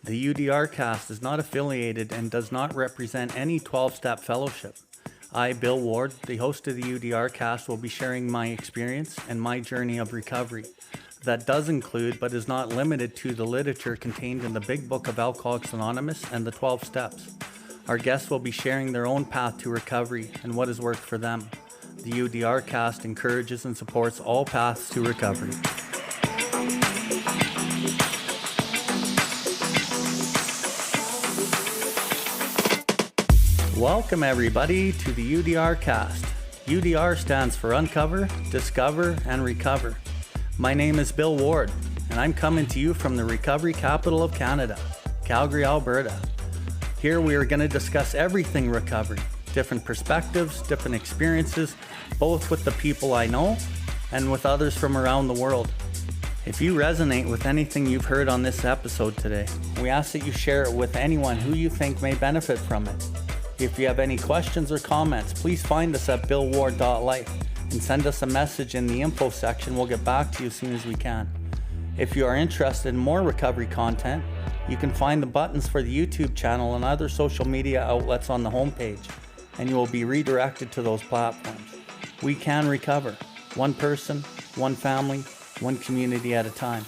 The UDRcast is not affiliated and does not represent any 12-step fellowship. I, Bill Ward, the host of the UDRcast, will be sharing my experience and my journey of recovery. That does include, but is not limited to, the literature contained in the Big Book of Alcoholics Anonymous and the 12 Steps. Our guests will be sharing their own path to recovery and what has worked for them. The UDRcast encourages and supports all paths to recovery. Welcome everybody to the UDRcast. UDR stands for Uncover, Discover, and Recover. My name is Bill Ward, and I'm coming to you from the recovery capital of Canada, Calgary, Alberta. Here we are going to discuss everything recovery, different perspectives, different experiences, both with the people I know and with others from around the world. If you resonate with anything you've heard on this episode today, we ask that you share it with anyone who you think may benefit from it. If you have any questions or comments, please find us at BILLWARDLIFE and send us a message in the info section. We'll get back to you as soon as we can. If you are interested in more recovery content, you can find the buttons for the YouTube channel and other social media outlets on the homepage, and you will be redirected to those platforms. We can recover, one person, one family, one community at a time.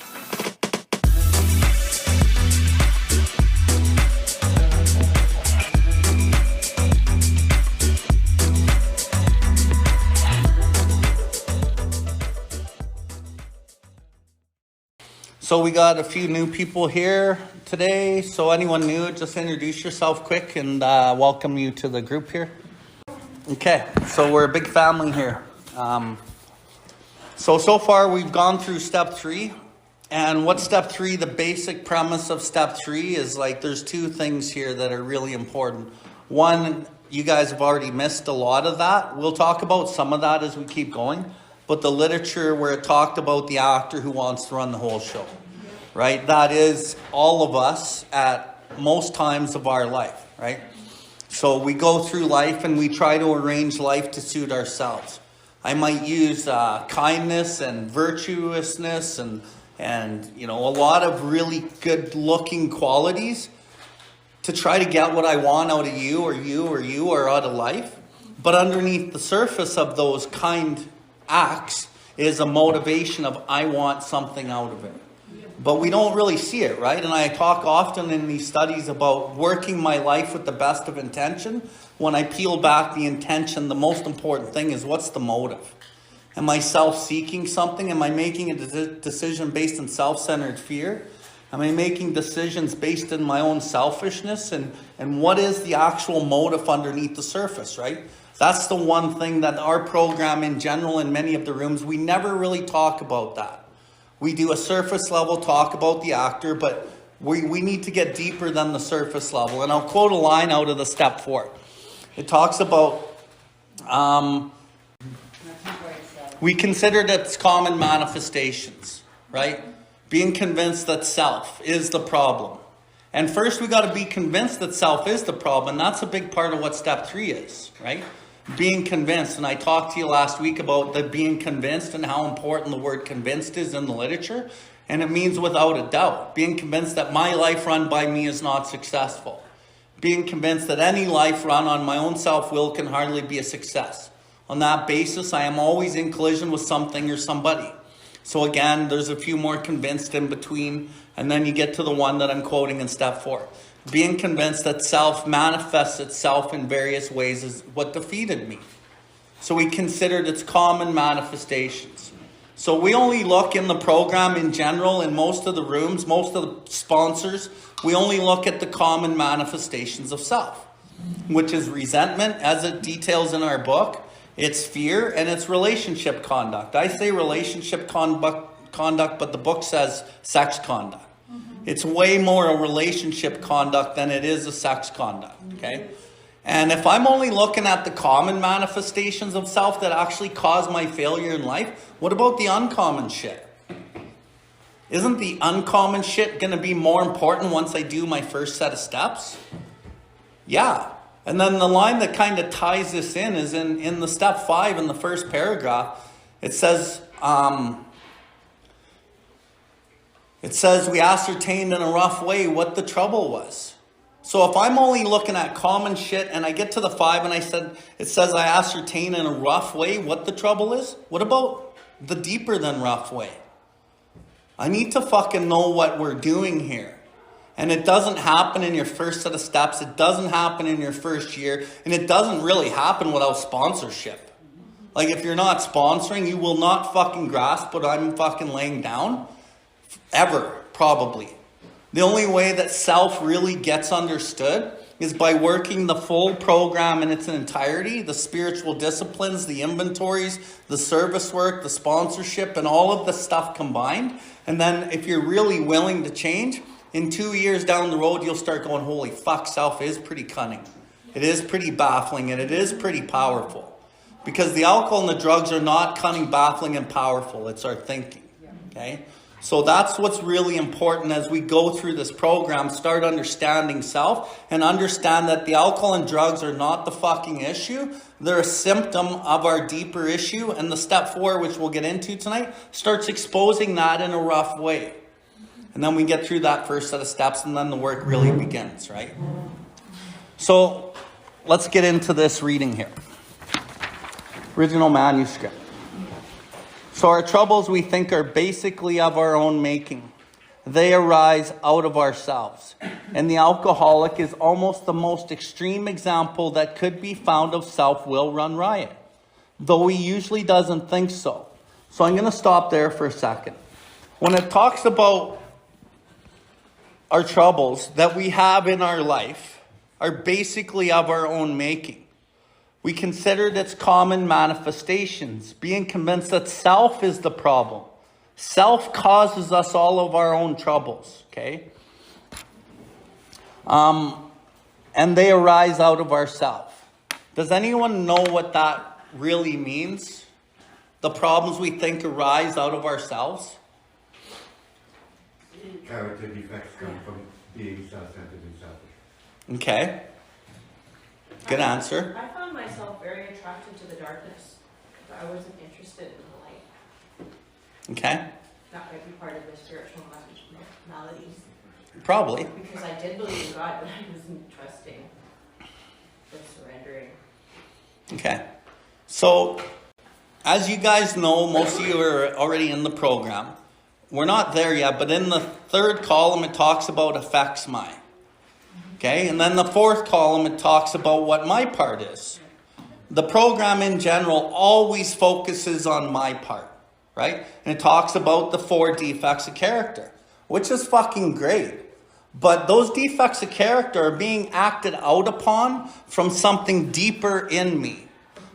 So we got a few new people here today. So anyone new, just introduce yourself quick and welcome you to the group here. Okay, so we're a big family here. So far we've gone through step 3. And what step 3, the basic premise of step 3 is like there's two things here that are really important. One, you guys have already missed a lot of that. We'll talk about some of that as we keep going. But the literature where it talked about the actor who wants to run the whole show, right? That is all of us at most times of our life, right? So we go through life and we try to arrange life to suit ourselves. I might use kindness and virtuousness and you know, a lot of really good looking qualities to try to get what I want out of you or out of life. But underneath the surface of those kind acts is a motivation of I want something out of it. But we don't really see it, right? And I talk often in these studies about working my life with the best of intention. When I peel back the intention, the most important thing is what's the motive? Am I self-seeking something? Am I making a decision based on self-centered fear? Am I making decisions based in my own selfishness? And what is the actual motive underneath the surface, right? That's the one thing that our program in general, in many of the rooms, we never really talk about that. We do a surface level talk about the actor, but we need to get deeper than the surface level. And I'll quote a line out of the step 4. It talks about, we considered its common manifestations, right? Being convinced that self is the problem. And first we got to be convinced that self is the problem. And that's a big part of what step 3 is, right? Being convinced. And I talked to you last week about the being convinced and how important the word convinced is in the literature. And it means without a doubt. Being convinced that my life run by me is not successful. Being convinced that any life run on my own self-will can hardly be a success. On that basis, I am always in collision with something or somebody. So again, there's a few more convinced in between. And then you get to the one that I'm quoting in step 4. Being convinced that self manifests itself in various ways is what defeated me. So we considered its common manifestations. So we only look in the program in general, in most of the rooms, most of the sponsors, we only look at the common manifestations of self, which is resentment, as it details in our book. It's fear, and it's relationship conduct. I say relationship conduct, but the book says sex conduct. It's way more a relationship conduct than it is a sex conduct, okay? And if I'm only looking at the common manifestations of self that actually cause my failure in life, what about the uncommon shit? Isn't the uncommon shit going to be more important once I do my first set of steps? Yeah. And then the line that kind of ties this in is in the step 5 in the first paragraph. It says, It says we ascertained in a rough way what the trouble was. So if I'm only looking at common shit and I get to the 5 and it says I ascertain in a rough way what the trouble is, what about the deeper than rough way? I need to fucking know what we're doing here. And it doesn't happen in your first set of steps. It doesn't happen in your first year. And it doesn't really happen without sponsorship. Like if you're not sponsoring, you will not fucking grasp what I'm fucking laying down. Ever, probably. The only way that self really gets understood is by working the full program in its entirety, the spiritual disciplines, the inventories, the service work, the sponsorship, and all of the stuff combined. And then if you're really willing to change, in 2 years down the road, you'll start going, holy fuck, self is pretty cunning. It is pretty baffling, and it is pretty powerful. Because the alcohol and the drugs are not cunning, baffling, and powerful. It's our thinking. Okay? So that's what's really important as we go through this program. Start understanding self and understand that the alcohol and drugs are not the fucking issue. They're a symptom of our deeper issue. And the step 4, which we'll get into tonight, starts exposing that in a rough way. And then we get through that first set of steps and then the work really begins, right? So let's get into this reading here. Original manuscript. So our troubles, we think, are basically of our own making. They arise out of ourselves. And the alcoholic is almost the most extreme example that could be found of self-will run riot, though he usually doesn't think so. So I'm going to stop there for a second. When it talks about our troubles that we have in our life are basically of our own making. We considered its common manifestations, being convinced that self is the problem. Self causes us all of our own troubles, okay? And they arise out of ourself. Does anyone know what that really means? The problems we think arise out of ourselves? Character defects come from being self-centered and selfish. Okay. Good answer. I found myself very attracted to the darkness, but I wasn't interested in the light. Okay. That might be part of the spiritual maladies. Probably. Because I did believe in God, but I wasn't trusting or surrendering. Okay. So, as you guys know, most of you are already in the program. We're not there yet, but in the 3rd column, it talks about affects my. Okay, and then the 4th column, it talks about what my part is. The program in general always focuses on my part, right? And it talks about the 4 defects of character, which is fucking great. But those defects of character are being acted out upon from something deeper in me.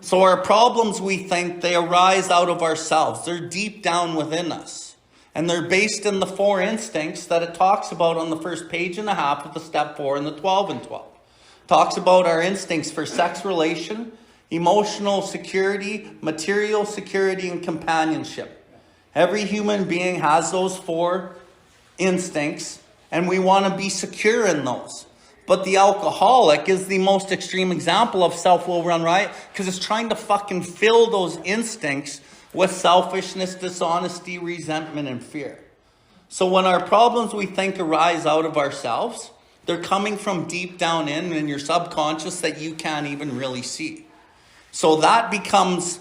So our problems, we think, they arise out of ourselves. They're deep down within us. And they're based in the 4 instincts that it talks about on the first page and a half of the step 4 and the 12 and 12. It talks about our instincts for sex relation, emotional security, material security, and companionship. Every human being has those 4 instincts, and we want to be secure in those. But the alcoholic is the most extreme example of self-will run riot because it's trying to fucking fill those instincts with selfishness, dishonesty, resentment, and fear. So when our problems we think arise out of ourselves, they're coming from deep down in your subconscious that you can't even really see. So that becomes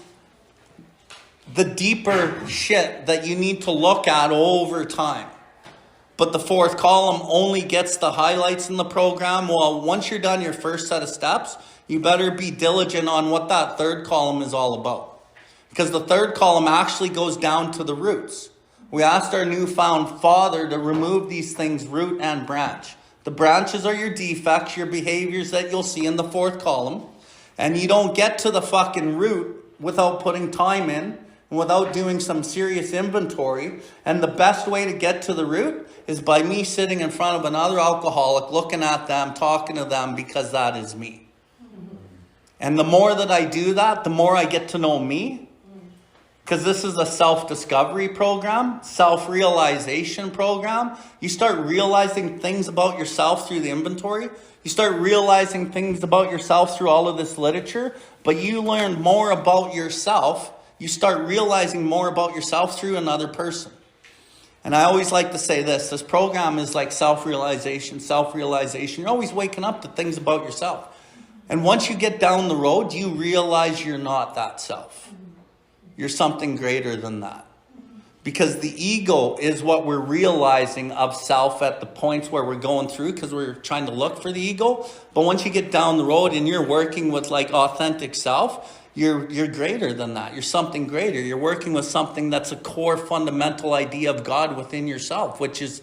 the deeper shit that you need to look at over time. But the 4th column only gets the highlights in the program. Well, once you're done your first set of steps, you better be diligent on what that 3rd column is all about. Because the 3rd column actually goes down to the roots. We asked our newfound Father to remove these things root and branch. The branches are your defects, your behaviors that you'll see in the 4th column. And you don't get to the fucking root without putting time in and without doing some serious inventory. And the best way to get to the root is by me sitting in front of another alcoholic, looking at them, talking to them, because that is me. And the more that I do that, the more I get to know me. Because this is a self-discovery program, self-realization program. You start realizing things about yourself through the inventory. You start realizing things about yourself through all of this literature. But you learn more about yourself. You start realizing more about yourself through another person. And I always like to say this program is like self-realization. You're always waking up to things about yourself. And once you get down the road, you realize you're not that self. You're something greater than that. Because the ego is what we're realizing of self at the points where we're going through, because we're trying to look for the ego. But once you get down the road and you're working with like authentic self, you're greater than that. You're something greater. You're working with something that's a core fundamental idea of God within yourself, which is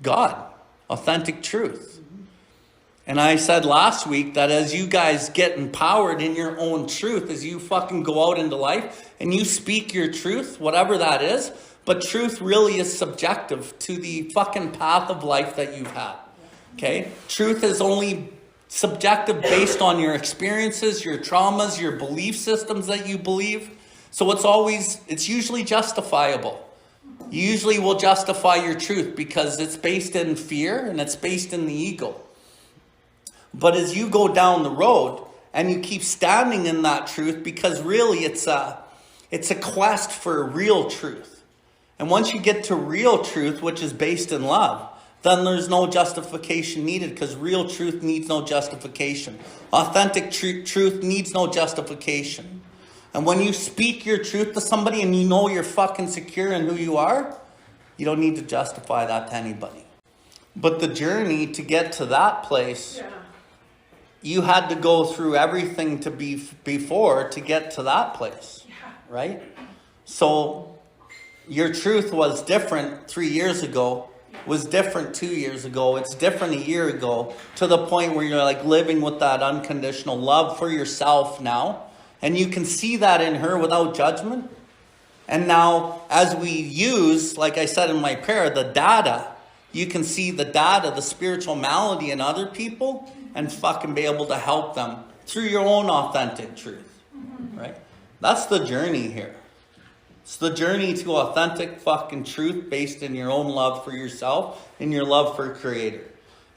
God, authentic truth. And I said last week that as you guys get empowered in your own truth, as you fucking go out into life and you speak your truth, whatever that is, but truth really is subjective to the fucking path of life that you've had. Okay? Truth is only subjective based on your experiences, your traumas, your belief systems that you believe. So it's usually justifiable. You usually will justify your truth because it's based in fear and it's based in the ego. But as you go down the road and you keep standing in that truth, because really it's a quest for real truth. And once you get to real truth, which is based in love, then there's no justification needed, because real truth needs no justification. Authentic truth needs no justification. And when you speak your truth to somebody and you know you're fucking secure in who you are, you don't need to justify that to anybody. But the journey to get to that place, you had to go through everything to be before to get to that place, right? So your truth was different 3 years ago, was different 2 years ago, it's different a year ago, to the point where you're like living with that unconditional love for yourself now. And you can see that in her without judgment. And now as we use, like I said in my prayer, the data, you can see the data, the spiritual malady in other people, and fucking be able to help them through your own authentic truth, right? That's the journey here. It's the journey to authentic fucking truth based in your own love for yourself and your love for Creator.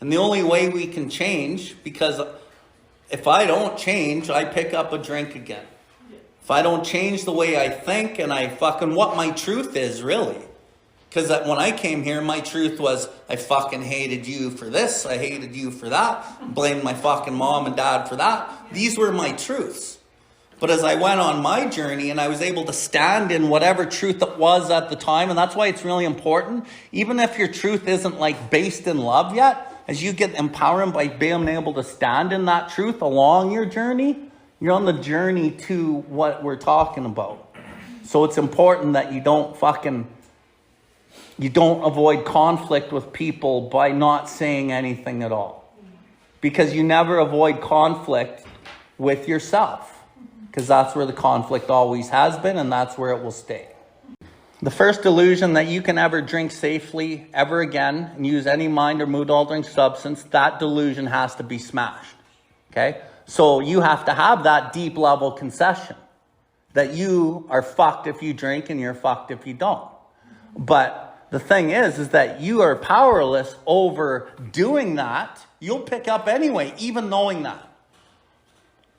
And the only way we can change, because if I don't change, I pick up a drink again. If I don't change the way I think and I fucking what my truth is really. Because when I came here, my truth was, I fucking hated you for this, I hated you for that, blamed my fucking mom and dad for that. These were my truths. But as I went on my journey and I was able to stand in whatever truth it was at the time, and that's why it's really important, even if your truth isn't like based in love yet, as you get empowered by being able to stand in that truth along your journey, you're on the journey to what we're talking about. So it's important that you don't avoid conflict with people by not saying anything at all. Because you never avoid conflict with yourself. Because that's where the conflict always has been, and that's where it will stay. The first delusion that you can ever drink safely ever again and use any mind or mood altering substance, that delusion has to be smashed. Okay? So you have to have that deep level concession that you are fucked if you drink and you're fucked if you don't. But the thing is that you are powerless over doing that. You'll pick up anyway, even knowing that.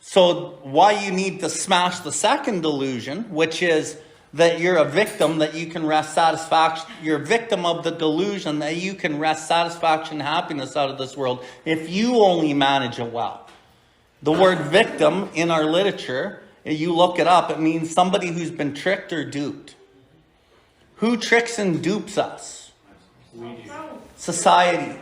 So why you need to smash the second delusion, which is that you're a victim, that you can wrest satisfaction. You're a victim of the delusion that you can wrest satisfaction and happiness out of this world if you only manage it well. The word victim in our literature, you look it up, it means somebody who's been tricked or duped. Who tricks and dupes us? Society.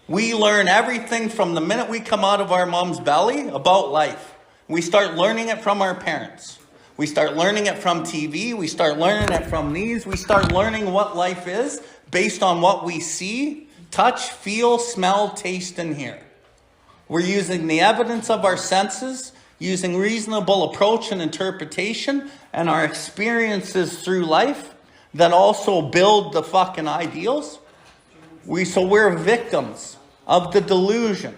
We learn everything from the minute we come out of our mom's belly about life. We start learning it from our parents. We start learning it from TV. We start learning it from these. We start learning what life is based on what we see, touch, feel, smell, taste, and hear. We're using the evidence of our senses, using reasonable approach and interpretation, and our experiences through life that also build the fucking ideals. We're victims of the delusion.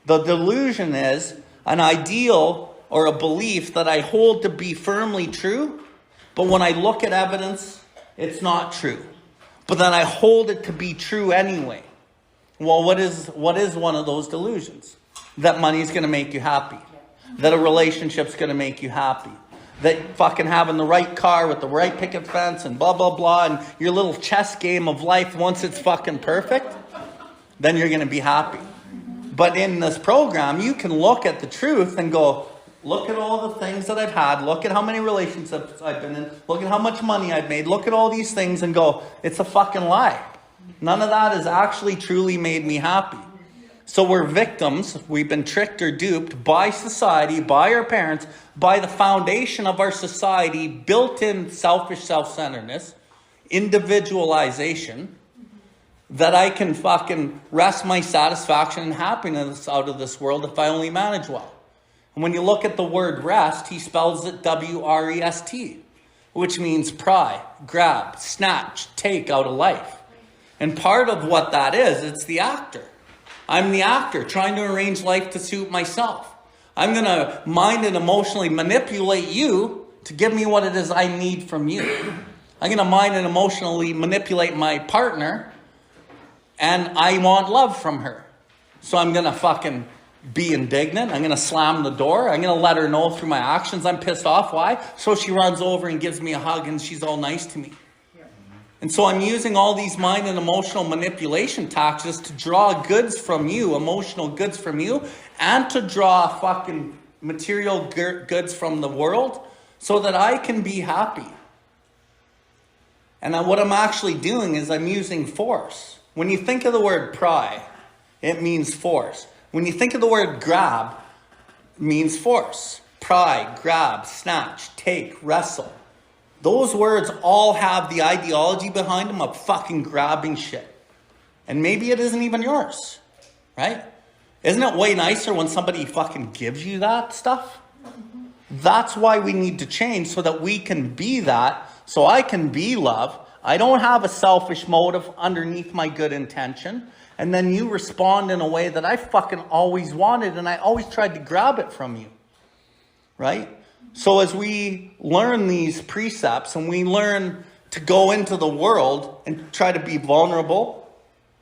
The delusion is an ideal or a belief that I hold to be firmly true, but when I look at evidence, it's not true. But then I hold it to be true anyway. Well, what is one of those delusions? That money's going to make you happy. That a relationship's going to make you happy. that fucking having the right car with the right picket fence and blah, blah, blah, and your little chess game of life, once it's fucking perfect, then you're going to be happy. But in this program, you can look at the truth and go, look at all the things that I've had. Look at how many relationships I've been in. Look at how much money I've made. Look at all these things and go, it's a fucking lie. None of that has actually truly made me happy. So we're victims. We've been tricked or duped by society, by our parents, by the foundation of our society, built-in selfish self-centeredness, individualization, that I can fucking wrest my satisfaction and happiness out of this world if I only manage well. And when you look at the word rest, he spells it W-R-E-S-T, which means pry, grab, snatch, take out of life. And part of what that is, it's the actor. I'm the actor trying to arrange life to suit myself. I'm going to mind and emotionally manipulate you to give me what it is I need from you. I'm going to mind and emotionally manipulate my partner, and I want love from her. So I'm going to fucking be indignant. I'm going to slam the door. I'm going to let her know through my actions I'm pissed off. Why? So she runs over and gives me a hug and she's all nice to me. And so I'm using all these mind and emotional manipulation tactics to draw goods from you, emotional goods from you, and to draw fucking material goods from the world so that I can be happy. And what I'm actually doing is I'm using force. When you think of the word pry, it means force. When you think of the word grab, it means force. Pry, grab, snatch, take, wrestle. Those words all have the ideology behind them of fucking grabbing shit. And maybe it isn't even yours, right? Isn't it way nicer when somebody fucking gives you that stuff? That's why we need to change, so that we can be that, so I can be love. I don't have a selfish motive underneath my good intention. And then you respond in a way that I fucking always wanted, and I always tried to grab it from you, right? So as we learn these precepts and we learn to go into the world and try to be vulnerable,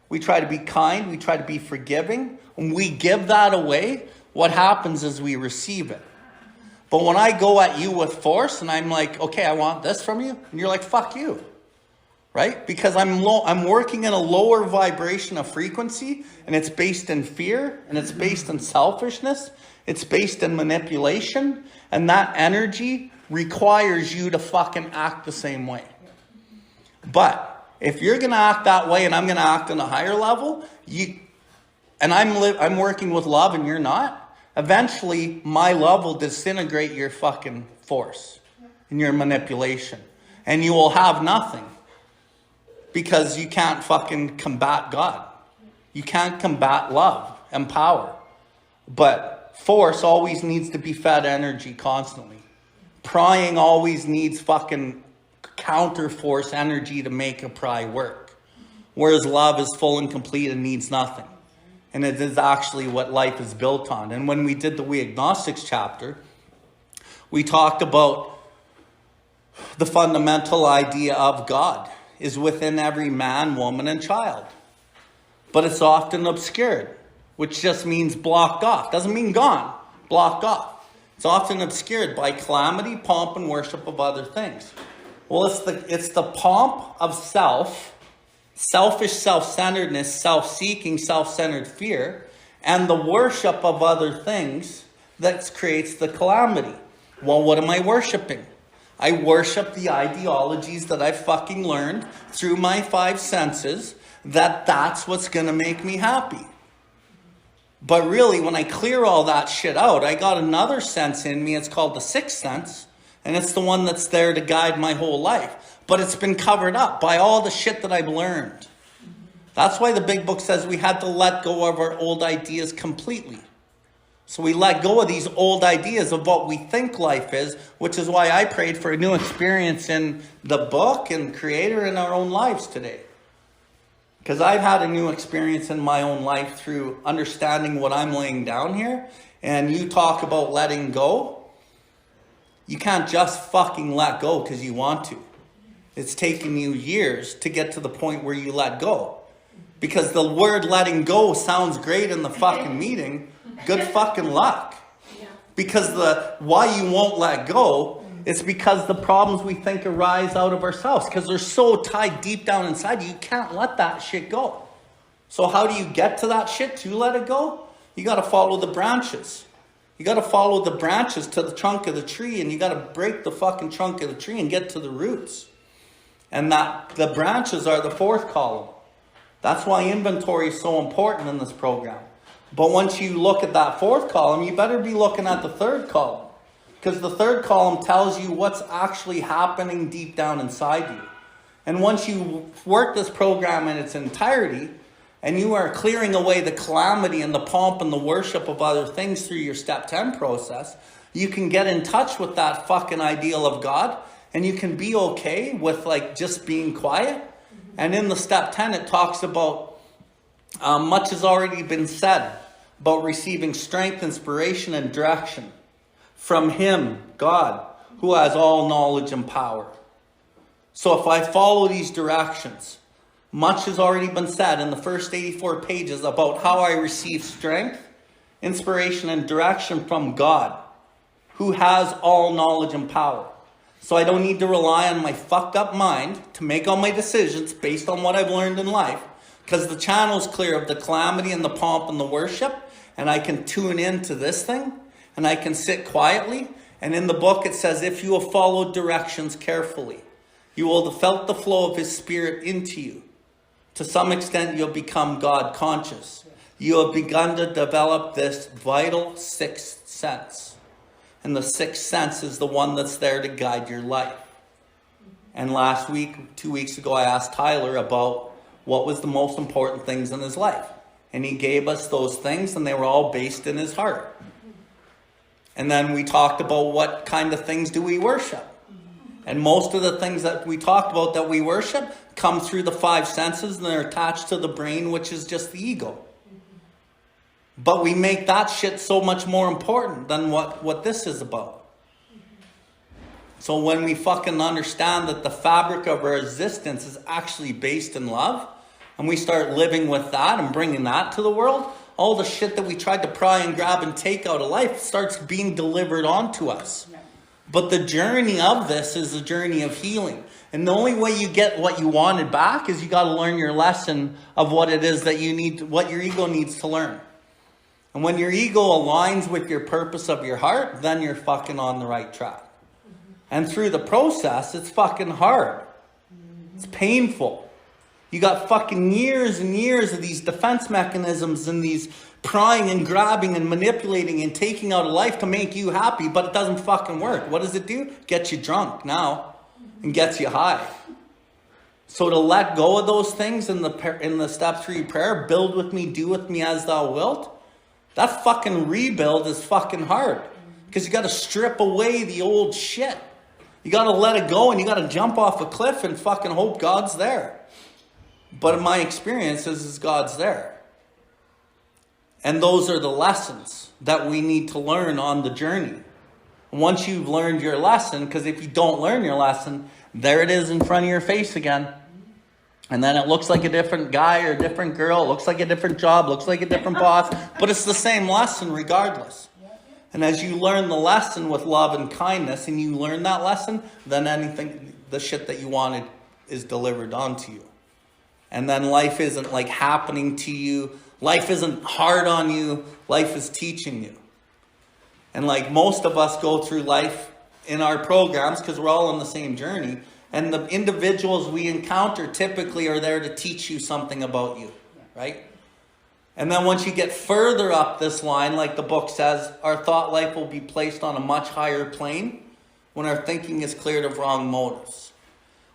we try to be kind, we try to be forgiving, when we give that away, what happens is we receive it. But when I go at you with force and I'm like, okay, I want this from you, and you're like, fuck you, right? Because I'm working in a lower vibration of frequency, and it's based in fear, and it's based in selfishness, it's based in manipulation, and that energy requires you to fucking act the same way. But if you're going to act that way and I'm going to act on a higher level, and I'm working with love and you're not, eventually my love will disintegrate your fucking force and your manipulation. And you will have nothing. Because you can't fucking combat God. You can't combat love and power. But force always needs to be fed energy constantly. Prying always needs fucking counter force energy to make a pry work. Whereas love is full and complete and needs nothing. And it is actually what life is built on. And when we did the We Agnostics chapter, we talked about the fundamental idea of God is within every man, woman, and child. But it's often obscured, which just means blocked off. Doesn't mean gone, blocked off. It's often obscured by calamity, pomp, and worship of other things. Well, it's the pomp of self, selfish self-centeredness, self-seeking, self-centered fear, and the worship of other things that creates the calamity. Well, what am I worshiping? I worship the ideologies that I fucking learned through my 5 senses, that's what's going to make me happy. But really, when I clear all that shit out, I got another sense in me. It's called the 6th sense. And it's the one that's there to guide my whole life. But it's been covered up by all the shit that I've learned. That's why the big book says we had to let go of our old ideas completely. So we let go of these old ideas of what we think life is, which is why I prayed for a new experience in the book and Creator in our own lives today. Because I've had a new experience in my own life through understanding what I'm laying down here. And you talk about letting go. You can't just fucking let go because you want to. It's taken you years to get to the point where you let go. Because the word letting go sounds great in the fucking meeting. Good fucking luck. Because the why you won't let go It's because the problems we think arise out of ourselves, because they're so tied deep down inside you can't let that shit go. So how do you get to that shit to let it go? You got to follow the branches. You got to follow the branches to the trunk of the tree, and you got to break the fucking trunk of the tree and get to the roots. And that the branches are the fourth column. That's why inventory is so important in this program. But once you look at that fourth column, you better be looking at the third column. Because the third column tells you what's actually happening deep down inside you. And once you work this program in its entirety, and you are clearing away the calamity and the pomp and the worship of other things through your step 10 process, you can get in touch with that fucking ideal of God, and you can be okay with like just being quiet. And in the step 10, it talks about much has already been said about receiving strength, inspiration, and direction from Him, God, who has all knowledge and power. So if I follow these directions, much has already been said in the first 84 pages about how I receive strength, inspiration, and direction from God, who has all knowledge and power. So I don't need to rely on my fucked up mind to make all my decisions based on what I've learned in life, because the channel's clear of the calamity and the pomp and the worship, and I can tune into this thing, and I can sit quietly. And in the book it says, if you have followed directions carefully, you will have felt the flow of His Spirit into you. To some extent, you'll become God conscious. You have begun to develop this vital sixth sense. And the sixth sense is the one that's there to guide your life. And last week, 2 weeks ago, I asked Tyler about what was the most important things in his life. And he gave us those things, and they were all based in his heart. And then we talked about what kind of things do we worship. And most of the things that we talked about that we worship come through the five senses, and they're attached to the brain, which is just the ego. But we make that shit so much more important than what this is about. So when we fucking understand that the fabric of our existence is actually based in love, and we start living with that and bringing that to the world, all the shit that we tried to pry and grab and take out of life starts being delivered onto us. But the journey of this is a journey of healing. And the only way you get what you wanted back is you got to learn your lesson of what it is that you need, what your ego needs to learn. And when your ego aligns with your purpose of your heart, then you're fucking on the right track. And through the process, it's fucking hard. It's painful. You got fucking years and years of these defense mechanisms and these prying and grabbing and manipulating and taking out of life to make you happy, but it doesn't fucking work. What does it do? Gets you drunk now and gets you high. So to let go of those things in the step 3 prayer, build with me, do with me as thou wilt, that fucking rebuild is fucking hard. Because you got to strip away the old shit. You got to let it go, and you got to jump off a cliff and fucking hope God's there. But in my experience is God's there. And those are the lessons that we need to learn on the journey. Once you've learned your lesson, because if you don't learn your lesson, there it is in front of your face again. And then it looks like a different guy or a different girl, looks like a different job, looks like a different boss, but it's the same lesson regardless. And as you learn the lesson with love and kindness, and you learn that lesson, then anything, the shit that you wanted is delivered onto you. And then life isn't like happening to you. Life isn't hard on you. Life is teaching you. And like most of us go through life in our programs because we're all on the same journey. And the individuals we encounter typically are there to teach you something about you, right? And then once you get further up this line, like the book says, our thought life will be placed on a much higher plane when our thinking is cleared of wrong motives.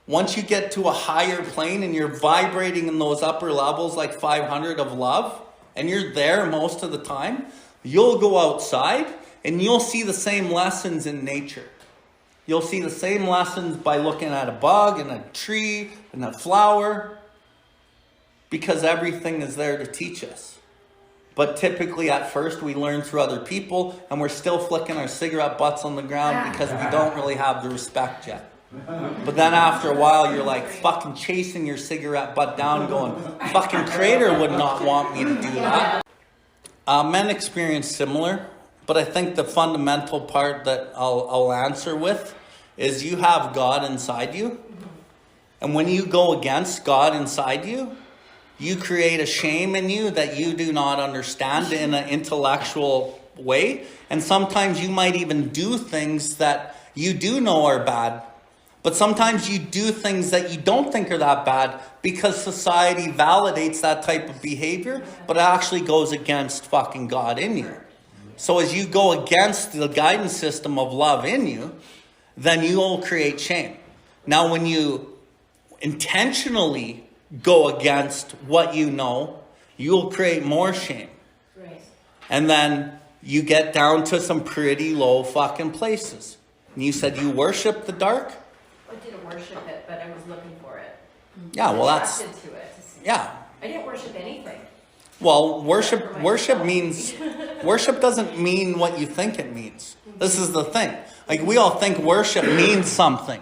Once you get to a higher plane and you're vibrating in those upper levels like 500 of love, and you're there most of the time, you'll go outside and you'll see the same lessons in nature. You'll see the same lessons by looking at a bug and a tree and a flower, because everything is there to teach us. But typically at first we learn through other people, and we're still flicking our cigarette butts on the ground because we don't really have the respect yet. But then after a while you're like fucking chasing your cigarette butt down going, fucking Creator would not want me to do that. Men experience similar, but I think the fundamental part that I'll answer with is you have God inside you. And when you go against God inside you, you create a shame in you that you do not understand in an intellectual way. And sometimes you might even do things that you do know are bad. But sometimes you do things that you don't think are that bad because society validates that type of behavior, but it actually goes against fucking God in you. So as you go against the guidance system of love in you, then you will create shame. Now, when you intentionally go against what you know, you'll create more shame. Right. And then you get down to some pretty low fucking places. And you said you worship the dark? I didn't worship it, but I was looking for it. Yeah, well that's... Attracted to it. Yeah. I didn't worship anything. Well, worship means... Worship doesn't mean what you think it means. This is the thing. Like, we all think worship means something.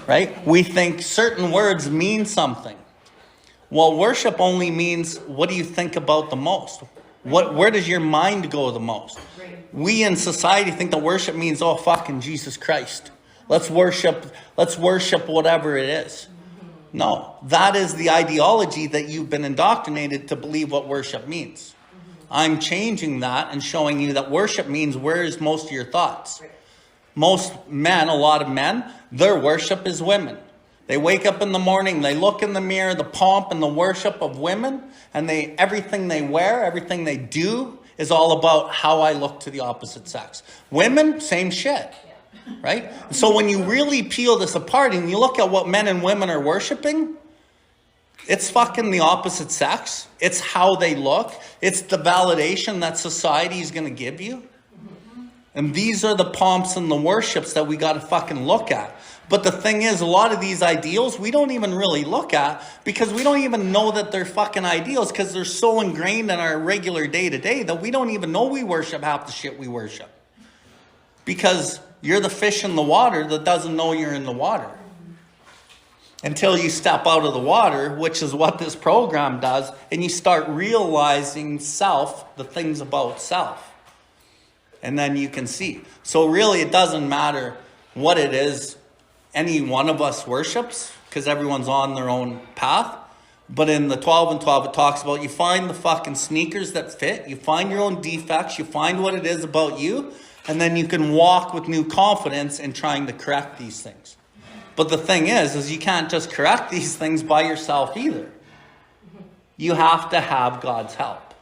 Right? We think certain words mean something. Well, worship only means what do you think about the most? Where does your mind go the most? We in society think that worship means, oh, fucking Jesus Christ. Let's worship whatever it is. No, that is the ideology that you've been indoctrinated to believe what worship means. I'm changing that and showing you that worship means where is most of your thoughts. Most men, a lot of men, their worship is women. They wake up in the morning, they look in the mirror, the pomp and the worship of women, and everything they wear, everything they do is all about how I look to the opposite sex. Women, same shit, right? So when you really peel this apart and you look at what men and women are worshiping, it's fucking the opposite sex. It's how they look. It's the validation that society is going to give you. And these are the pomps and the worships that we got to fucking look at. But the thing is, a lot of these ideals we don't even really look at because we don't even know that they're fucking ideals because they're so ingrained in our regular day-to-day that we don't even know we worship half the shit we worship. Because you're the fish in the water that doesn't know you're in the water. Until you step out of the water, which is what this program does, and you start realizing self, the things about self. And then you can see. So really it doesn't matter what it is any one of us worships, because everyone's on their own path. But in the 12 and 12 it talks about you find the fucking sneakers that fit, you find your own defects, you find what it is about you, and then you can walk with new confidence in trying to correct these things. But the thing is you can't just correct these things by yourself either. You have to have God's help.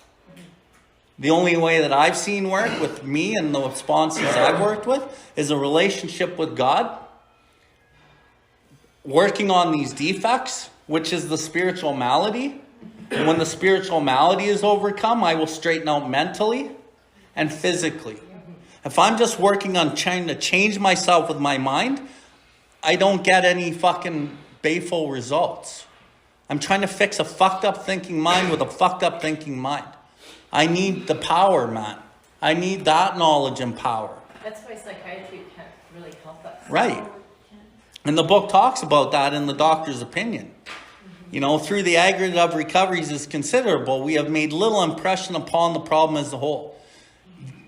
The only way that I've seen work with me and the sponsors I've worked with is a relationship with God. Working on these defects, which is the spiritual malady. And when the spiritual malady is overcome, I will straighten out mentally and physically. If I'm just working on trying to change myself with my mind, I don't get any fucking baleful results. I'm trying to fix a fucked up thinking mind with a fucked up thinking mind. I need the power, man. I need that knowledge and power. That's why psychiatry can't really help us. Right. And the book talks about that in the doctor's opinion. You know, through the aggregate of recoveries is considerable, we have made little impression upon the problem as a whole.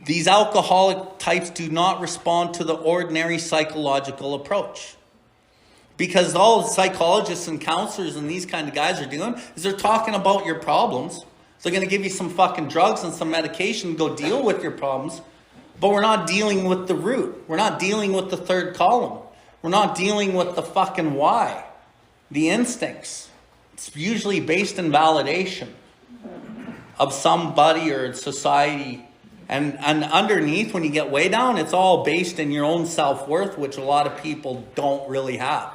These alcoholic types do not respond to the ordinary psychological approach. Because all psychologists and counselors and these kind of guys are doing is they're talking about your problems. They're going to give you some fucking drugs and some medication to go deal with your problems. But we're not dealing with the root. We're not dealing with the third column. We're not dealing with the fucking why. The instincts. It's usually based in validation of somebody or society. And underneath, when you get way down, it's all based in your own self-worth, which a lot of people don't really have.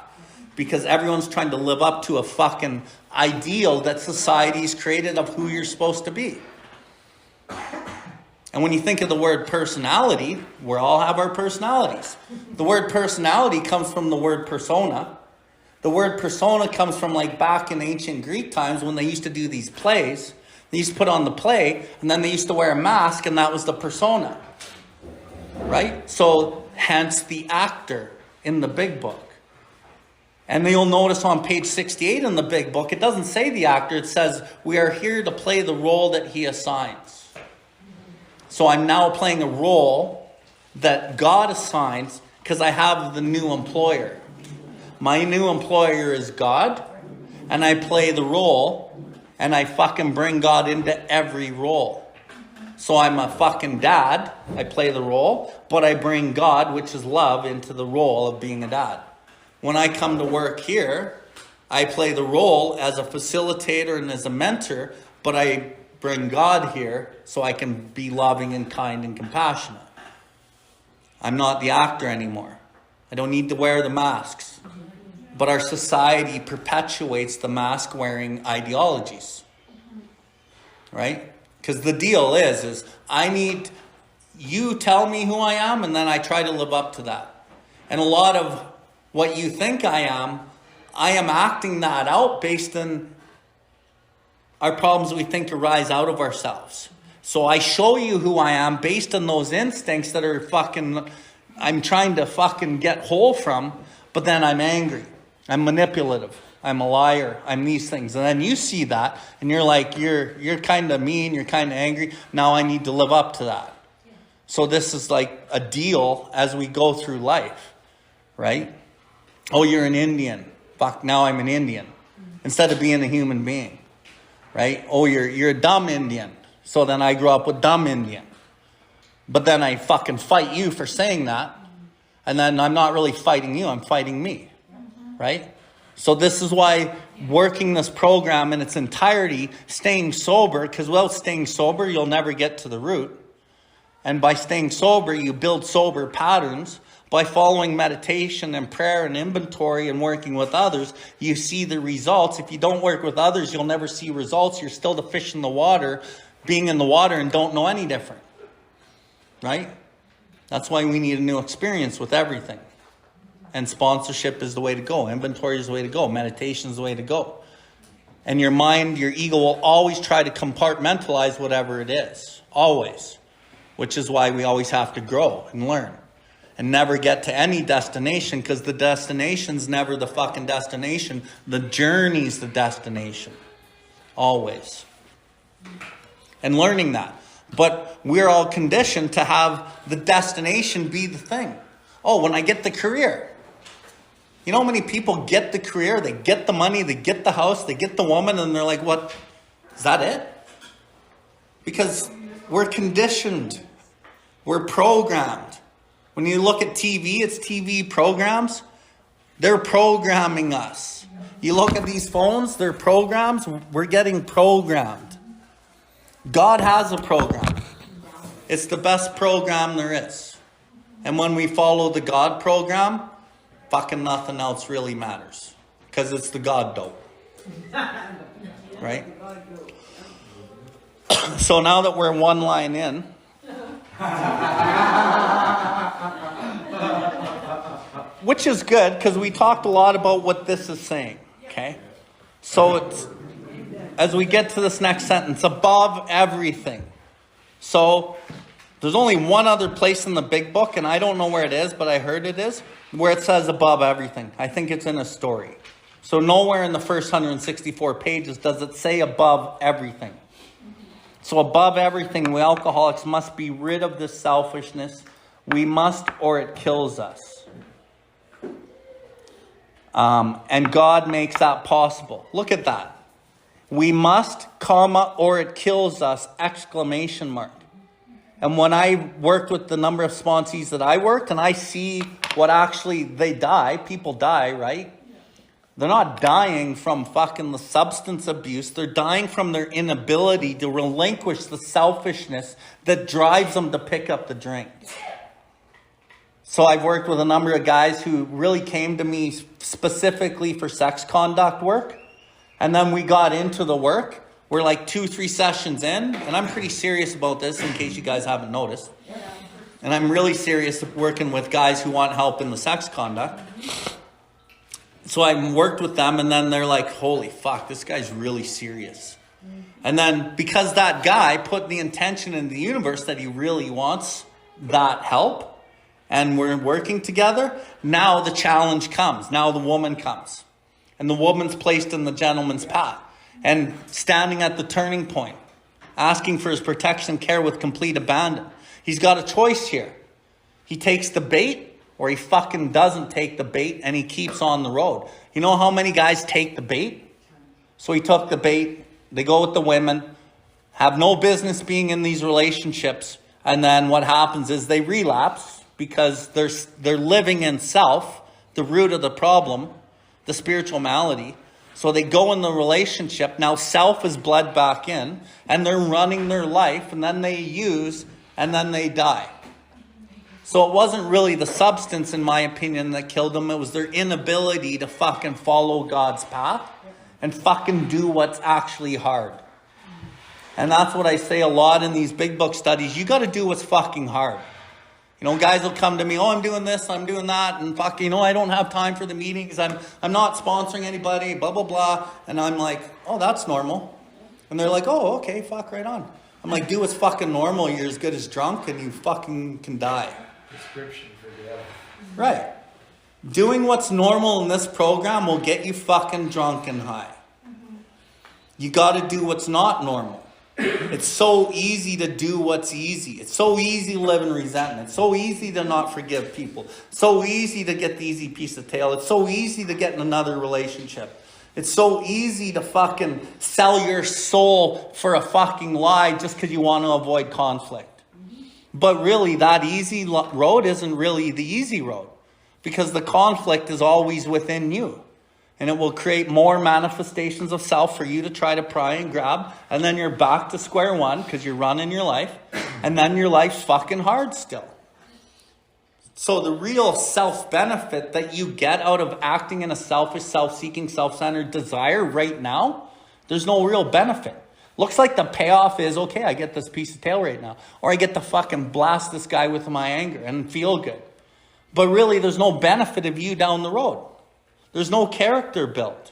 Because everyone's trying to live up to a fucking ideal that society's created of who you're supposed to be. And when you think of the word personality, we all have our personalities. The word personality comes from the word persona. The word persona comes from like back in ancient Greek times when they used to do these plays. They used to put on the play and then they used to wear a mask and that was the persona. Right? So hence the actor in the big book. And you'll notice on page 68 in the big book, it doesn't say the actor, it says we are here to play the role that he assigns. So I'm now playing a role that God assigns Because I have the new employer. My new employer is God, and I play the role, and I fucking bring God into every role. So I'm a fucking dad, I play the role, but I bring God, which is love, into the role of being a dad. When I come to work here, I play the role as a facilitator and as a mentor, but I bring God here so I can be loving and kind and compassionate. I'm not the actor anymore. I don't need to wear the masks. But our society perpetuates the mask-wearing ideologies. Right? Because the deal is I need you tell me who I am, and then I try to live up to that. And a lot of what you think I am acting that out based on our problems we think arise out of ourselves. So I show you who I am based on those instincts that are I'm trying to fucking get whole from, but then I'm angry. I'm manipulative. I'm a liar. I'm these things. And then you see that and you're like, you're kind of mean. You're kind of angry. Now I need to live up to that. So this is like a deal as we go through life, right? Oh, you're an Indian. Fuck, now I'm an Indian. Instead of being a human being, right? Oh, you're a dumb Indian. So then I grew up with dumb Indian. But then I fucking fight you for saying that. And then I'm not really fighting you, I'm fighting me. Right? So this is why working this program in its entirety, staying sober, because without staying sober, you'll never get to the root. And by staying sober, you build sober patterns. By following meditation and prayer and inventory and working with others, you see the results. If you don't work with others, you'll never see results. You're still the fish in the water, being in the water and don't know any different. Right? That's why we need a new experience with everything. And sponsorship is the way to go. Inventory is the way to go. Meditation is the way to go. And your mind, your ego will always try to compartmentalize whatever it is. Always. Which is why we always have to grow and learn. And never get to any destination, because the destination's never the fucking destination. The journey's the destination. Always. And learning that. But we're all conditioned to have the destination be the thing. Oh, when I get the career. You know how many people get the career, they get the money, they get the house, they get the woman, and they're like, what? Is that it? Because we're conditioned. We're programmed. When you look at TV, it's TV programs. They're programming us. You look at these phones, they're programs. We're getting programmed. God has a program. It's the best program there is. And when we follow the God program, fucking nothing else really matters. Because it's the God dope. Right? So now that we're one line in, which is good, because we talked a lot about what this is saying. Okay? So it's, as we get to this next sentence, above everything. So there's only one other place in the big book, and I don't know where it is, but I heard it is, where it says above everything. I think it's in a story. So nowhere in the first 164 pages does it say above everything. So above everything, we alcoholics must be rid of this selfishness. We must, or it kills us. And God makes that possible. Look at that. We must, comma, or it kills us, exclamation mark. And when I worked with the number of sponsees that I worked, and I see what actually they die, people die, right? They're not dying from fucking the substance abuse. They're dying from their inability to relinquish the selfishness that drives them to pick up the drink. So I've worked with a number of guys who really came to me specifically for sex conduct work. And then we got into the work. We're like 2-3 sessions in. And I'm pretty serious about this in case you guys haven't noticed. And I'm really serious working with guys who want help in the sex conduct. So I worked with them, and then they're like, holy fuck, this guy's really serious. And then because that guy put the intention in the universe that he really wants that help, and we're working together, now the challenge comes. Now the woman comes. And the woman's placed in the gentleman's path. And standing at the turning point, asking for his protection and care with complete abandon. He's got a choice here. He takes the bait, or he fucking doesn't take the bait and he keeps on the road. You know how many guys take the bait? So he took the bait, they go with the women, have no business being in these relationships, and then what happens is they relapse because they're living in self, the root of the problem, the spiritual malady. So they go in the relationship, now self is bled back in, and they're running their life, and then they use, and then they die. So it wasn't really the substance, in my opinion, that killed them. It was their inability to fucking follow God's path and fucking do what's actually hard. And that's what I say a lot in these big book studies. You got to do what's fucking hard. You know, guys will come to me, oh, I'm doing this, I'm doing that, and fuck, you know, I don't have time for the meetings, I'm not sponsoring anybody, blah, blah, blah. And I'm like, oh, that's normal. And they're like, oh, okay, fuck, right on. I'm like, do what's fucking normal, you're as good as drunk, and you fucking can die. Prescription for the other. Right. Doing what's normal in this program will get you fucking drunk and high. You got to do what's not normal. It's so easy to do what's easy. It's so easy to live in resentment. It's so easy to not forgive people. It's so easy to get the easy piece of tail. It's so easy to get in another relationship. It's so easy to fucking sell your soul for a fucking lie just because you want to avoid conflict. But really, that easy road isn't really the easy road, because the conflict is always within you. And it will create more manifestations of self for you to try to pry and grab. And then you're back to square one because you're running your life. And then your life's fucking hard still. So the real self-benefit that you get out of acting in a selfish, self-seeking, self-centered desire right now, there's no real benefit. Looks like the payoff is, okay, I get this piece of tail right now. Or I get to fucking blast this guy with my anger and feel good. But really, there's no benefit of you down the road. There's no character built.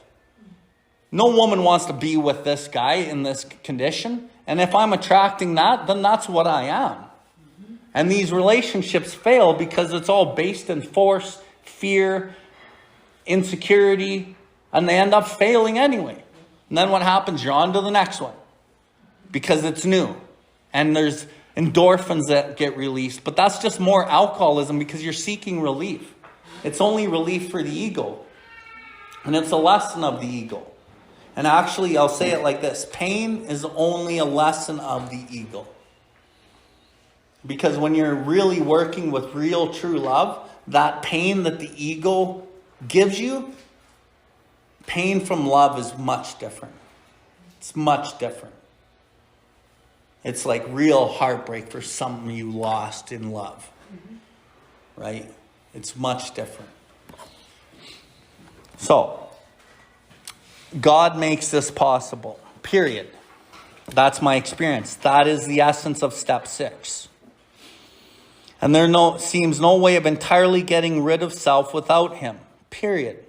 No woman wants to be with this guy in this condition. And if I'm attracting that, then that's what I am. And these relationships fail because it's all based in force, fear, insecurity, and they end up failing anyway. And then what happens? You're on to the next one because it's new. And there's endorphins that get released. But that's just more alcoholism because you're seeking relief. It's only relief for the ego. And it's a lesson of the ego. And actually, I'll say it like this. Pain is only a lesson of the ego. Because when you're really working with real, true love, that pain that the ego gives you, pain from love is much different. It's much different. It's like real heartbreak for something you lost in love. Right? It's much different. So, God makes this possible. Period. That's my experience. That is the essence of step 6. And there seems no way of entirely getting rid of self without him. Period.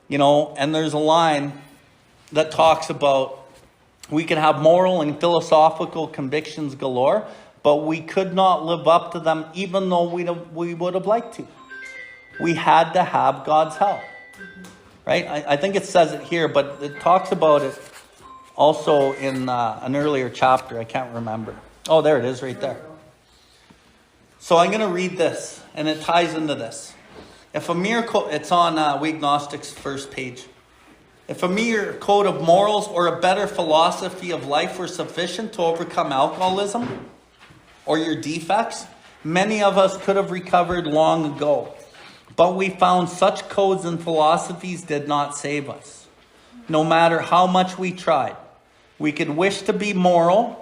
You know, and there's a line that talks about we can have moral and philosophical convictions galore, but we could not live up to them even though we would have liked to. We had to have God's help. Right? I think it says it here, but it talks about it also in an earlier chapter. I can't remember. Oh, there it is right there. So I'm going to read this, and it ties into this. If a mere it's on We Agnostics' first page. If a mere code of morals or a better philosophy of life were sufficient to overcome alcoholism or your defects, many of us could have recovered long ago. But we found such codes and philosophies did not save us. No matter how much we tried, we could wish to be moral.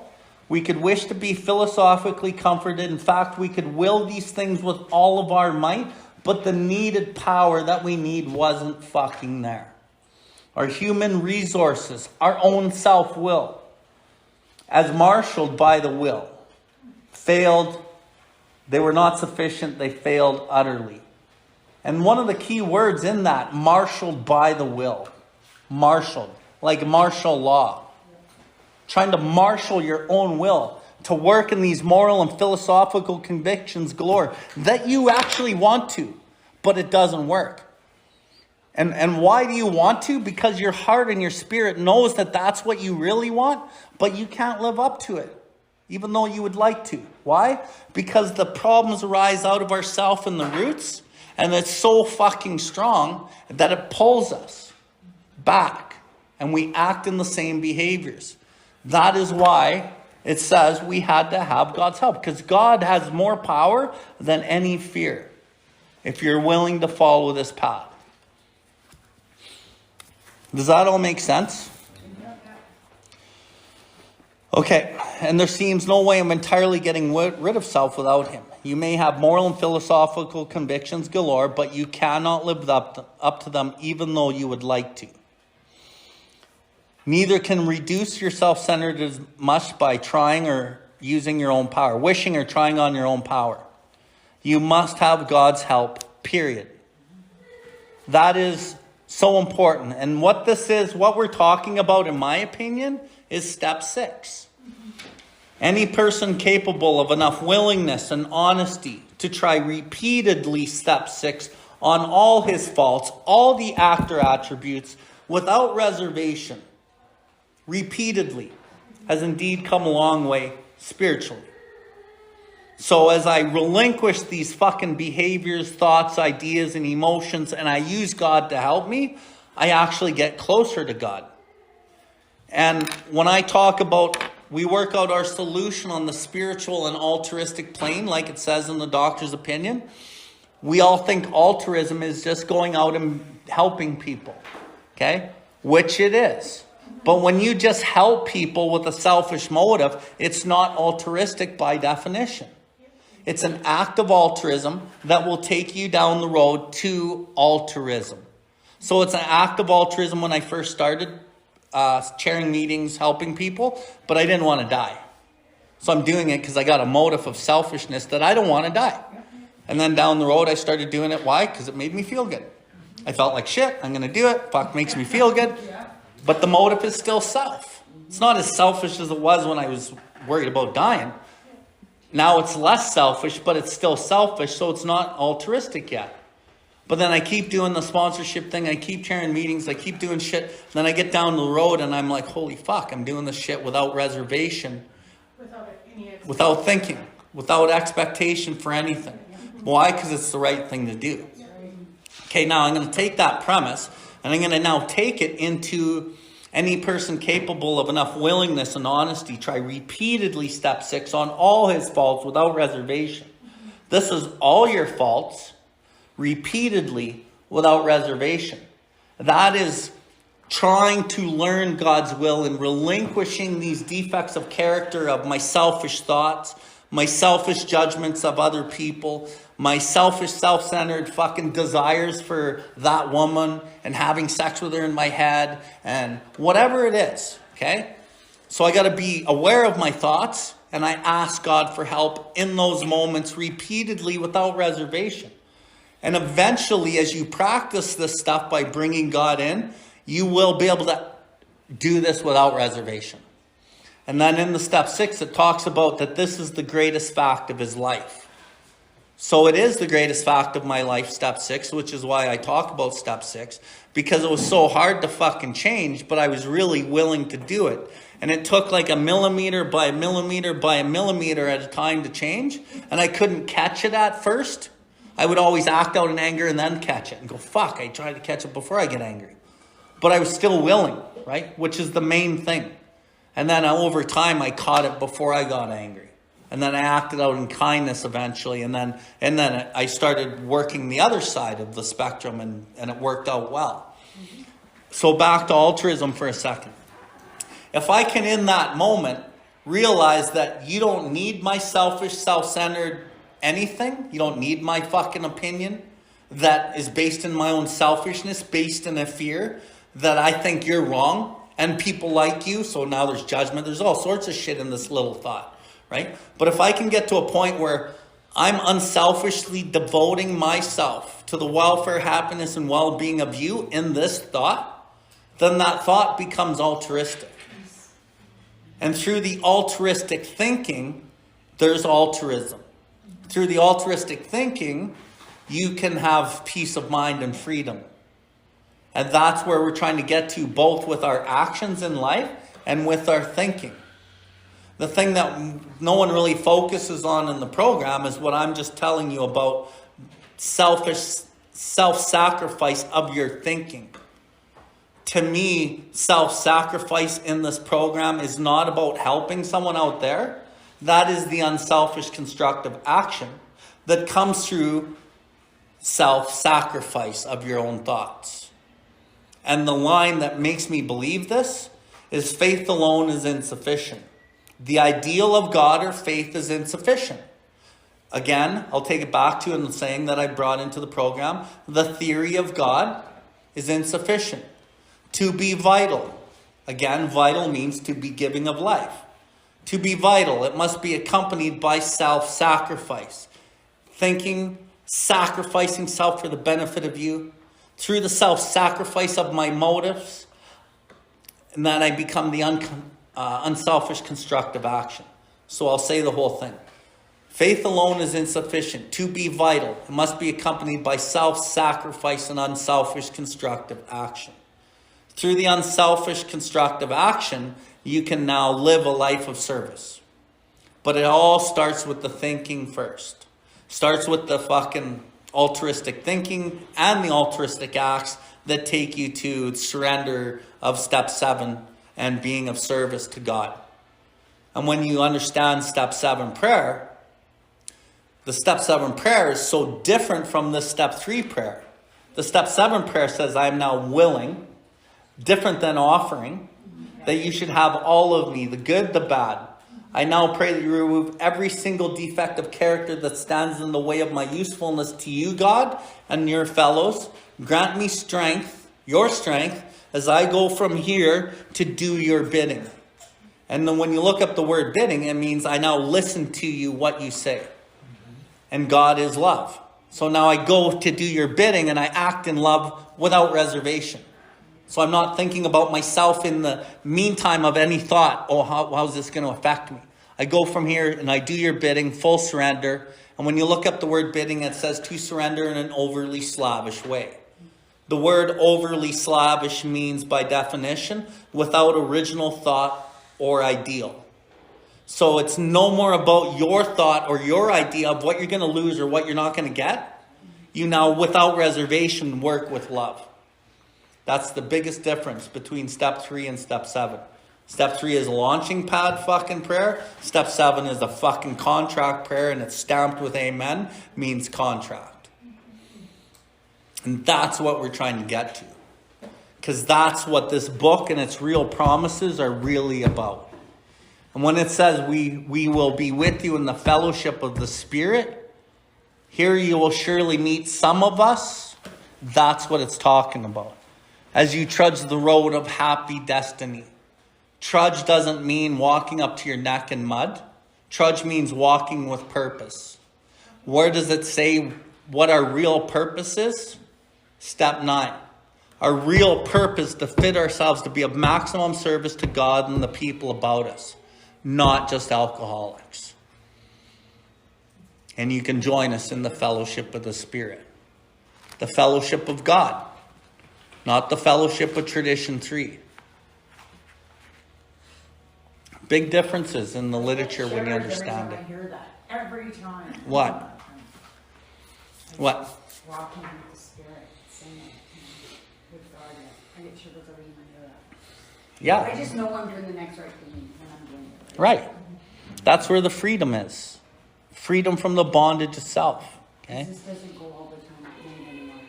We could wish to be philosophically comforted. In fact, we could will these things with all of our might, but the needed power that we need wasn't fucking there. Our human resources, our own self-will, as marshaled by the will, failed. They were not sufficient. They failed utterly. And one of the key words in that, marshaled by the will. Marshaled, like martial law. Trying to marshal your own will to work in these moral and philosophical convictions galore that you actually want to, but it doesn't work. And why do you want to? Because your heart and your spirit knows that that's what you really want, but you can't live up to it. even though you would like to. Why? Because the problems arise out of ourself and the roots, and it's so fucking strong that it pulls us back, and we act in the same behaviors. That is why it says we had to have God's help, because God has more power than any fear if you're willing to follow this path. Does that all make sense? Okay, and there seems no way of entirely getting rid of self without him. You may have moral and philosophical convictions galore, but you cannot live up to them even though you would like to. Neither can reduce your self-centered as much by trying or using your own power, wishing or trying on your own power. You must have God's help, period. That is so important. And what this is, what we're talking about, in my opinion, is step 6. Any person capable of enough willingness and honesty to try repeatedly step 6 on all his faults, all the actor attributes, without reservation, repeatedly, has indeed come a long way spiritually. So as I relinquish these fucking behaviors, thoughts, ideas, and emotions, and I use God to help me, I actually get closer to God. And when I talk about, we work out our solution on the spiritual and altruistic plane, like it says in the doctor's opinion, we all think altruism is just going out and helping people, okay? Which it is. But when you just help people with a selfish motive, it's not altruistic by definition. It's an act of altruism that will take you down the road to altruism. So it's an act of altruism when I first started chairing meetings, helping people, but I didn't want to die. So I'm doing it because I got a motive of selfishness that I don't want to die. And then down the road, I started doing it. Why? Because it made me feel good. I felt like shit. I'm going to do it. Fuck, makes me feel good. But the motive is still self. It's not as selfish as it was when I was worried about dying. Now it's less selfish, but it's still selfish, so it's not altruistic yet. But then I keep doing the sponsorship thing, I keep chairing meetings, I keep doing shit. Then I get down the road and I'm like, holy fuck, I'm doing this shit without reservation. Without thinking. Without expectation for anything. Why? Because it's the right thing to do. Okay, now I'm going to take that premise and I'm going to now take it into any person capable of enough willingness and honesty try repeatedly step 6 on all his faults without reservation. This is all your faults repeatedly without reservation. That is trying to learn God's will and relinquishing these defects of character of my selfish thoughts, my selfish judgments of other people, my selfish, self-centered fucking desires for that woman and having sex with her in my head and whatever it is, okay? So I got to be aware of my thoughts and I ask God for help in those moments repeatedly without reservation. And eventually, as you practice this stuff by bringing God in, you will be able to do this without reservation. And then in the step 6, it talks about that this is the greatest fact of his life. So it is the greatest fact of my life, step 6, which is why I talk about step 6, because it was so hard to fucking change, but I was really willing to do it. And it took like a millimeter by a millimeter by a millimeter at a time to change. And I couldn't catch it at first. I would always act out in anger and then catch it and go, fuck, I tried to catch it before I get angry. But I was still willing, right? Which is the main thing. And then over time, I caught it before I got angry. And then I acted out in kindness eventually. And then I started working the other side of the spectrum and it worked out well. So back to altruism for a second. If I can in that moment realize that you don't need my selfish, self-centered anything, you don't need my fucking opinion that is based in my own selfishness, based in a fear that I think you're wrong and people like you, so now there's judgment, there's all sorts of shit in this little thought, right? But if I can get to a point where I'm unselfishly devoting myself to the welfare, happiness, and well-being of you in this thought, then that thought becomes altruistic. And through the altruistic thinking, there's altruism. Through the altruistic thinking, you can have peace of mind and freedom. And that's where we're trying to get to, both with our actions in life and with our thinking. The thing that no one really focuses on in the program is what I'm just telling you about self-sacrifice of your thinking. To me, self-sacrifice in this program is not about helping someone out there. That is the unselfish constructive action that comes through self-sacrifice of your own thoughts. And the line that makes me believe this is faith alone is insufficient. The ideal of God or faith is insufficient. Again, I'll take it back to the saying that I brought into the program. The theory of God is insufficient. To be vital. Again, vital means to be giving of life. To be vital, it must be accompanied by self-sacrifice. Thinking, sacrificing self for the benefit of you. Through the self-sacrifice of my motives. And then I become the unselfish constructive action. So I'll say the whole thing. Faith alone is insufficient. To be vital, it must be accompanied by self-sacrifice and unselfish constructive action. Through the unselfish constructive action, you can now live a life of service. But it all starts with the thinking first. Starts with the fucking altruistic thinking and the altruistic acts that take you to surrender of step 7 and being of service to God. And when you understand step 7 prayer, the step 7 prayer is so different from the step 3 prayer. The step 7 prayer says, I am now willing, different than offering, that you should have all of me, the good, the bad. I now pray that you remove every single defect of character that stands in the way of my usefulness to you, God, and your fellows. Grant me strength, your strength, as I go from here to do your bidding. And then when you look up the word bidding, it means I now listen to you what you say. And God is love. So now I go to do your bidding and I act in love without reservation. So I'm not thinking about myself in the meantime of any thought, oh, how's this going to affect me? I go from here and I do your bidding, full surrender. And when you look up the word bidding, it says to surrender in an overly slavish way. The word overly slavish means, by definition, without original thought or ideal. So it's no more about your thought or your idea of what you're going to lose or what you're not going to get. You now, without reservation, work with love. That's the biggest difference between step 3 and step 7. Step 3 is a launching pad fucking prayer. Step 7 is a fucking contract prayer, and it's stamped with amen, means contract. And that's what we're trying to get to. Because that's what this book and its real promises are really about. And when it says we will be with you in the fellowship of the Spirit, here you will surely meet some of us. That's what it's talking about. As you trudge the road of happy destiny. Trudge doesn't mean walking up to your neck in mud. Trudge means walking with purpose. Where does it say what our real purpose is? Step 9. Our real purpose to fit ourselves to be of maximum service to God and the people about us. Not just alcoholics. And you can join us in the fellowship of the Spirit. The fellowship of God. Not the fellowship of tradition 3. Big differences in the literature when you understand it. I hear that every time. What? What? Walking with the Spirit, singing with God. I get shivers every time I hear that. Yeah. I just know I'm doing the next right thing when I'm doing it. Right. That's where the freedom is. Freedom from the bondage of self. Okay? This doesn't go all the time anymore.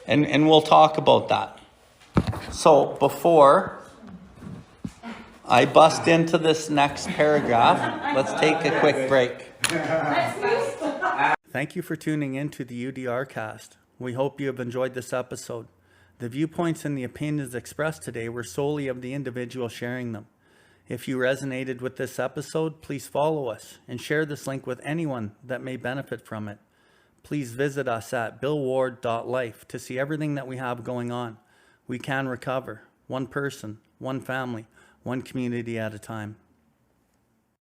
And we'll talk about that. So before I bust into this next paragraph, let's take a quick break. Thank you for tuning in to the UDRcast. We hope you have enjoyed this episode. The viewpoints and the opinions expressed today were solely of the individual sharing them. If you resonated with this episode, please follow us and share this link with anyone that may benefit from it. Please visit us at BILLWARDLIFE to see everything that we have going on. We can recover, one person, one family, one community at a time.